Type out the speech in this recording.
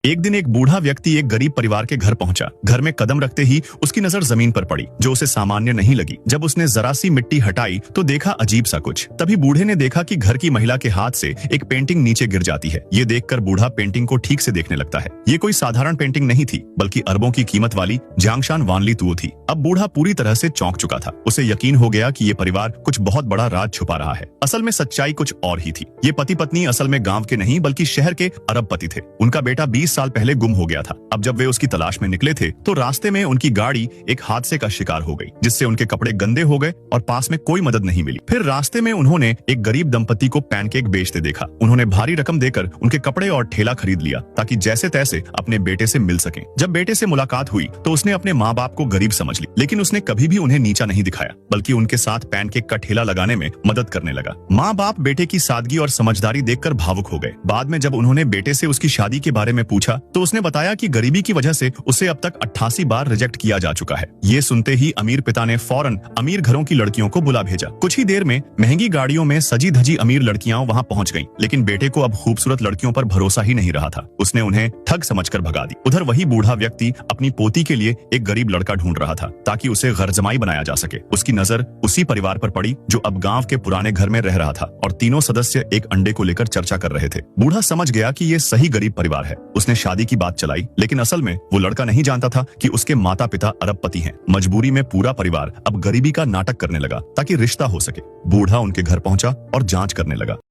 एक दिन एक बूढ़ा व्यक्ति एक गरीब परिवार के घर पहुंचा। घर में कदम रखते ही उसकी नजर जमीन पर पड़ी, जो उसे सामान्य नहीं लगी। जब उसने जरा सी मिट्टी हटाई तो देखा अजीब सा कुछ। तभी बूढ़े ने देखा कि घर की महिला के हाथ से एक पेंटिंग नीचे गिर जाती है। ये देखकर बूढ़ा पेंटिंग को ठीक से देखने लगता है। ये कोई साधारण पेंटिंग नहीं थी, बल्कि अरबों की कीमत वाली जांगशान वानलीतुओ थी। अब बूढ़ा पूरी तरह से चौंक चुका था। उसे यकीन हो गया कि ये परिवार कुछ बहुत बड़ा राज छुपा रहा है। असल में सच्चाई कुछ और ही थी। ये पति पत्नी असल में गांव के नहीं बल्कि शहर के अरबपति थे। उनका बेटा 20 साल पहले गुम हो गया था। अब जब वे उसकी तलाश में निकले थे तो रास्ते में उनकी गाड़ी एक हादसे का शिकार हो गई, जिससे उनके कपड़े गंदे हो गए और पास में कोई मदद नहीं मिली। फिर रास्ते में उन्होंने एक गरीब दंपति को पैनकेक बेचते देखा। उन्होंने भारी रकम देकर उनके कपड़े और ठेला खरीद लिया ताकि जैसे तैसे अपने बेटे से मिल सके। जब बेटे से मुलाकात हुई तो उसने अपने माँ बाप को गरीब समझ ली, लेकिन उसने कभी भी उन्हें नीचा नहीं दिखाया, बल्कि उनके साथ पैनकेक का ठेला लगाने में मदद करने लगा। माँ बाप बेटे की सादगी और समझदारी देखकर भावुक हो गए। बाद में जब उन्होंने बेटे से उसकी शादी के बारे में पूछा तो उसने बताया कि गरीबी की वजह से उसे अब तक 88 बार रिजेक्ट किया जा चुका है। ये सुनते ही अमीर पिता ने फौरन अमीर घरों की लड़कियों को बुला भेजा। कुछ ही देर में महंगी गाड़ियों में सजी धजी अमीर लड़कियां वहां पहुंच गईं, लेकिन बेटे को अब खूबसूरत लड़कियों पर भरोसा ही नहीं रहा था। उसने उन्हें ठग समझकर भगा दी। उधर वही बूढ़ा व्यक्ति अपनी पोती के लिए एक गरीब लड़का ढूंढ रहा था ताकि उसे गरजमाई बनाया जा सके। उसकी नजर उसी परिवार पर पड़ी जो अब गांव के पुराने घर में रह रहा था, और तीनों सदस्य एक अंडे को लेकर चर्चा कर रहे थे। बूढ़ा समझ गया कि ये सही गरीब परिवार है। उसने शादी की बात चलाई, लेकिन असल में वो लड़का नहीं जानता था कि उसके माता पिता अरबपति हैं। मजबूरी में पूरा परिवार अब गरीबी का नाटक करने लगा ताकि रिश्ता हो सके। बूढ़ा उनके घर पहुंचा और जांच करने लगा।